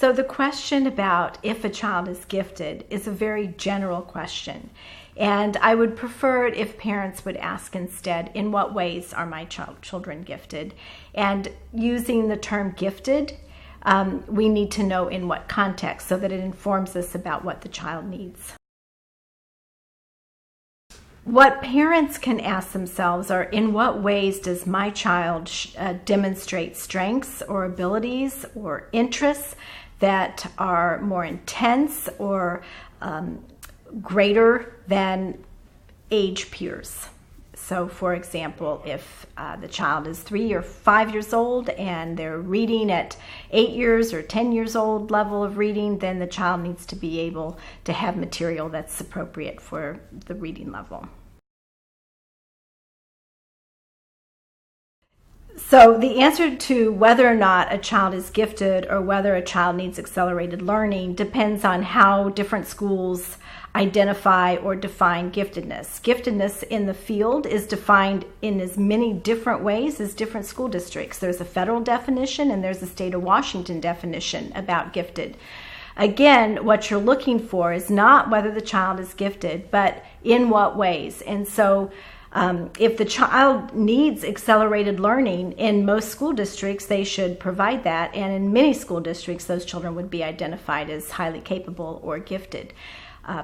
So the question about if a child is gifted is a very general question. And I would prefer it if parents would ask instead, in what ways are my children gifted? And using the term gifted, we need to know in what context so that it informs us about what the child needs. What parents can ask themselves are, in what ways does my child demonstrate strengths or abilities or interests that are more intense or greater than age peers? So for example, if the child is 3 or 5 years old and they're reading at 8 years or 10 years old level of reading, then the child needs to be able to have material that's appropriate for the reading level. So the answer to whether or not a child is gifted or whether a child needs accelerated learning depends on how different schools identify or define giftedness. Giftedness in the field is defined in as many different ways as different school districts. There's a federal definition and there's a state of Washington definition about gifted. Again, what you're looking for is not whether the child is gifted, but in what ways. And so if the child needs accelerated learning, in most school districts, they should provide that. And in many school districts, those children would be identified as highly capable or gifted.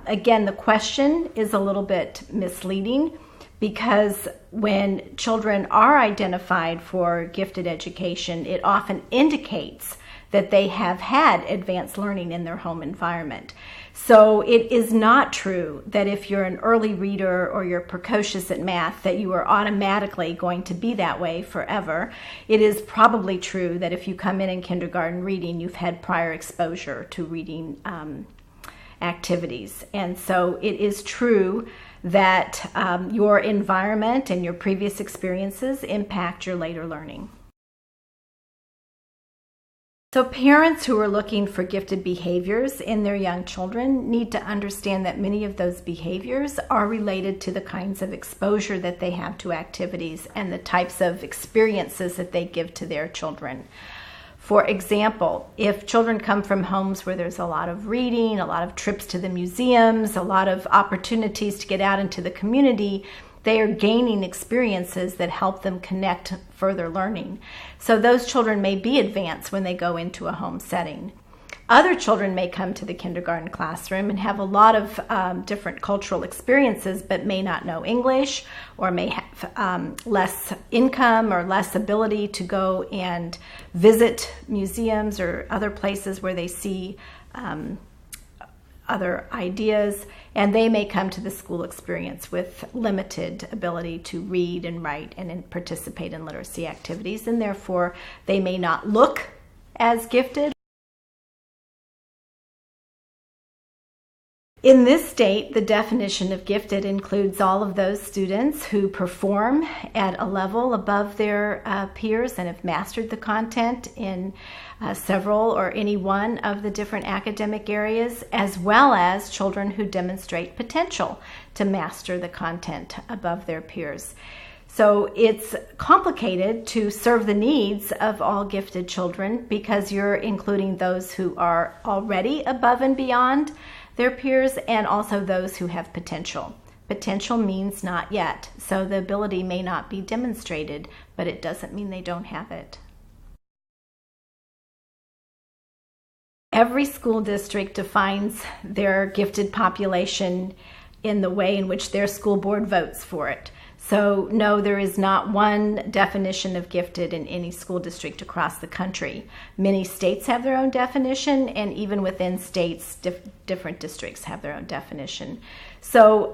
Again, the question is a little bit misleading because when children are identified for gifted education, it often indicates that they have had advanced learning in their home environment. So it is not true that if you're an early reader or you're precocious at math that you are automatically going to be that way forever. It is probably true that if you come in kindergarten reading, you've had prior exposure to reading activities. And so it is true that your environment and your previous experiences impact your later learning. So parents who are looking for gifted behaviors in their young children need to understand that many of those behaviors are related to the kinds of exposure that they have to activities and the types of experiences that they give to their children. For example, if children come from homes where there's a lot of reading, a lot of trips to the museums, a lot of opportunities to get out into the community, they are gaining experiences that help them connect further learning. So those children may be advanced when they go into a home setting. Other children may come to the kindergarten classroom and have a lot of different cultural experiences, but may not know English or may have less income or less ability to go and visit museums or other places where they see other ideas, and they may come to the school experience with limited ability to read and write and participate in literacy activities, and therefore they may not look as gifted. In this state, the definition of gifted includes all of those students who perform at a level above their peers and have mastered the content in several or any one of the different academic areas, as well as children who demonstrate potential to master the content above their peers. So it's complicated to serve the needs of all gifted children because you're including those who are already above and beyond their peers and also those who have potential. Potential means not yet, so the ability may not be demonstrated, but it doesn't mean they don't have it. Every school district defines their gifted population in the way in which their school board votes for it. So no, there is not one definition of gifted in any school district across the country. Many states have their own definition, and even within states, different districts have their own definition. So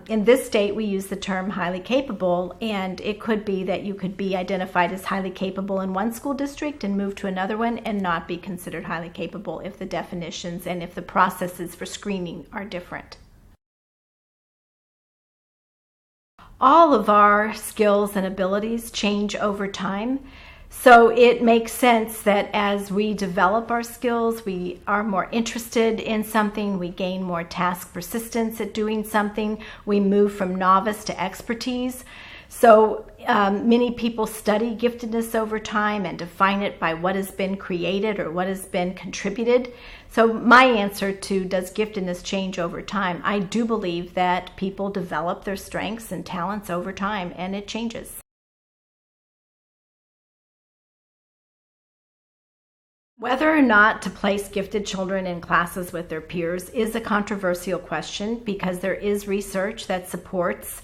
in this state, we use the term highly capable, and it could be that you could be identified as highly capable in one school district and move to another one and not be considered highly capable if the definitions and if the processes for screening are different. All of our skills and abilities change over time, so it makes sense that as we develop our skills, we are more interested in something, we gain more task persistence at doing something, we move from novice to expertise. So many people study giftedness over time and define it by what has been created or what has been contributed. So my answer to does giftedness change over time? I do believe that people develop their strengths and talents over time, and it changes. Whether or not to place gifted children in classes with their peers is a controversial question because there is research that supports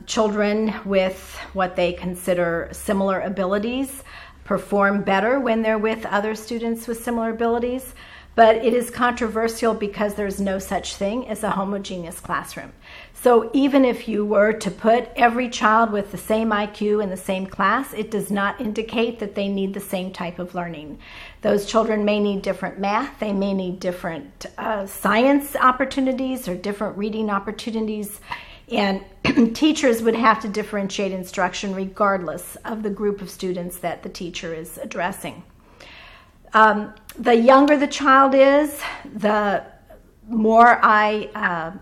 children with what they consider similar abilities perform better when they're with other students with similar abilities. But it is controversial because there's no such thing as a homogeneous classroom. So even if you were to put every child with the same IQ in the same class, it does not indicate that they need the same type of learning. Those children may need different math, they may need different science opportunities or different reading opportunities, and teachers would have to differentiate instruction regardless of the group of students that the teacher is addressing. The younger the child is, the more I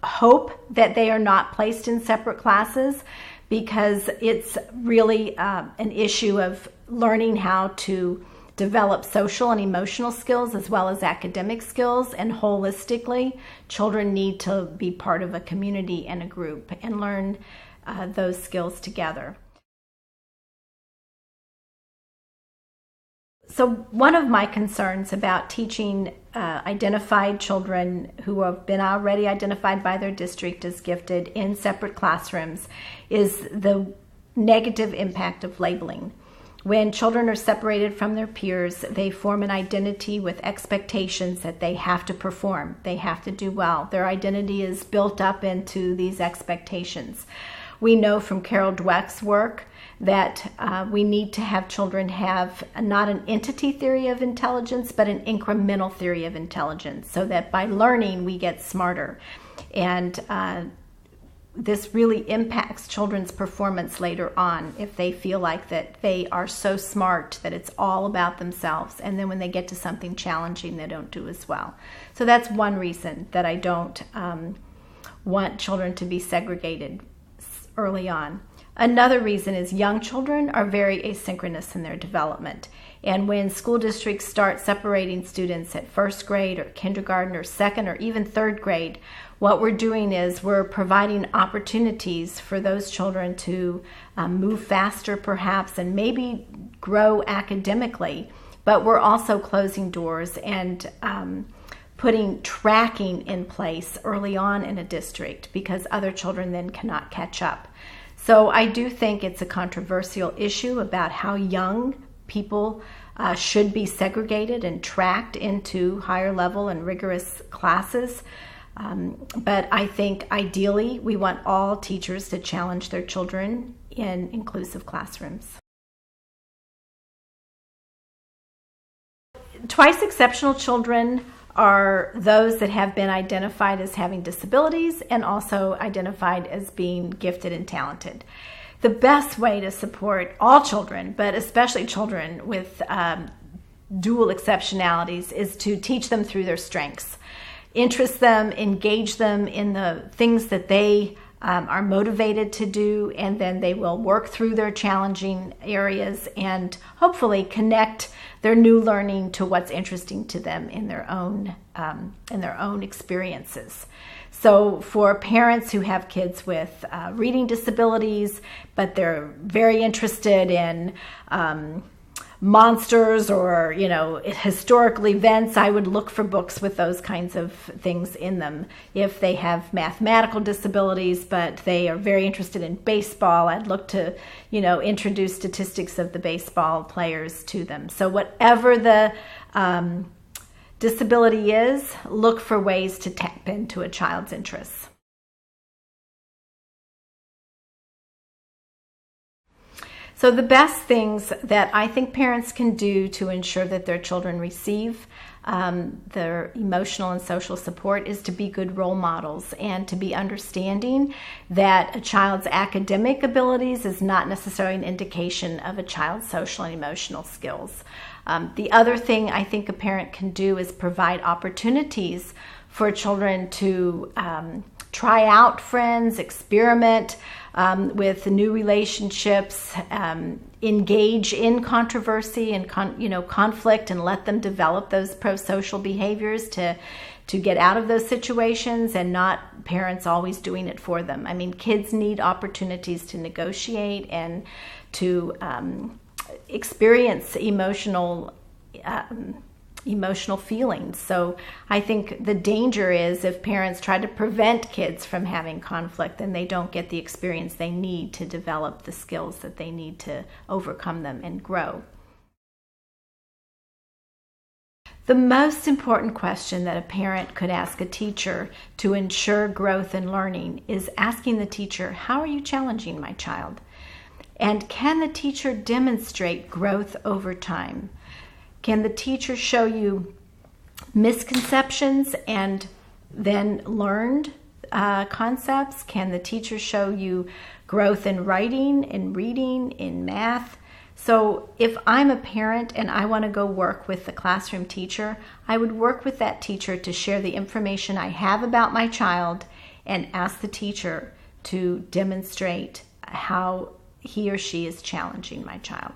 hope that they are not placed in separate classes, because it's really an issue of learning how to develop social and emotional skills as well as academic skills, and holistically, children need to be part of a community and a group and learn those skills together. So one of my concerns about teaching identified children who have been already identified by their district as gifted in separate classrooms is the negative impact of labeling. When children are separated from their peers, they form an identity with expectations that they have to perform, they have to do well. Their identity is built up into these expectations. We know from Carol Dweck's work that we need to have children have not an entity theory of intelligence, but an incremental theory of intelligence, so that by learning we get smarter. And this really impacts children's performance later on if they feel like that they are so smart that it's all about themselves, and then when they get to something challenging they don't do as well. So that's one reason that I don't want children to be segregated early on. Another reason is young children are very asynchronous in their development. And when school districts start separating students at first grade or kindergarten or second or even third grade, what we're doing is we're providing opportunities for those children to move faster perhaps and maybe grow academically, but we're also closing doors and putting tracking in place early on in a district because other children then cannot catch up. So I do think it's a controversial issue about how young people should be segregated and tracked into higher level and rigorous classes. But I think ideally we want all teachers to challenge their children in inclusive classrooms. Twice exceptional children are those that have been identified as having disabilities and also identified as being gifted and talented. The best way to support all children, but especially children with dual exceptionalities, is to teach them through their strengths. Interest them, engage them in the things that they are motivated to do, and then they will work through their challenging areas and hopefully connect their new learning to what's interesting to them in their own experiences. So for parents who have kids with reading disabilities, but they're very interested in monsters or, historical events, I would look for books with those kinds of things in them. If they have mathematical disabilities, but they are very interested in baseball, I'd look to, introduce statistics of the baseball players to them. So whatever the disability is, look for ways to tap into a child's interests. So the best things that I think parents can do to ensure that their children receive their emotional and social support is to be good role models and to be understanding that a child's academic abilities is not necessarily an indication of a child's social and emotional skills. The other thing I think a parent can do is provide opportunities for children to try out friends, experiment, with new relationships, engage in controversy and conflict, and let them develop those pro-social behaviors to get out of those situations, and not parents always doing it for them. I mean, kids need opportunities to negotiate and to experience emotional feelings. So I think the danger is if parents try to prevent kids from having conflict, then they don't get the experience they need to develop the skills that they need to overcome them and grow. The most important question that a parent could ask a teacher to ensure growth and learning is asking the teacher, how are you challenging my child? And can the teacher demonstrate growth over time? Can the teacher show you misconceptions and then learned concepts? Can the teacher show you growth in writing, in reading, in math? So if I'm a parent and I want to go work with the classroom teacher, I would work with that teacher to share the information I have about my child and ask the teacher to demonstrate how he or she is challenging my child.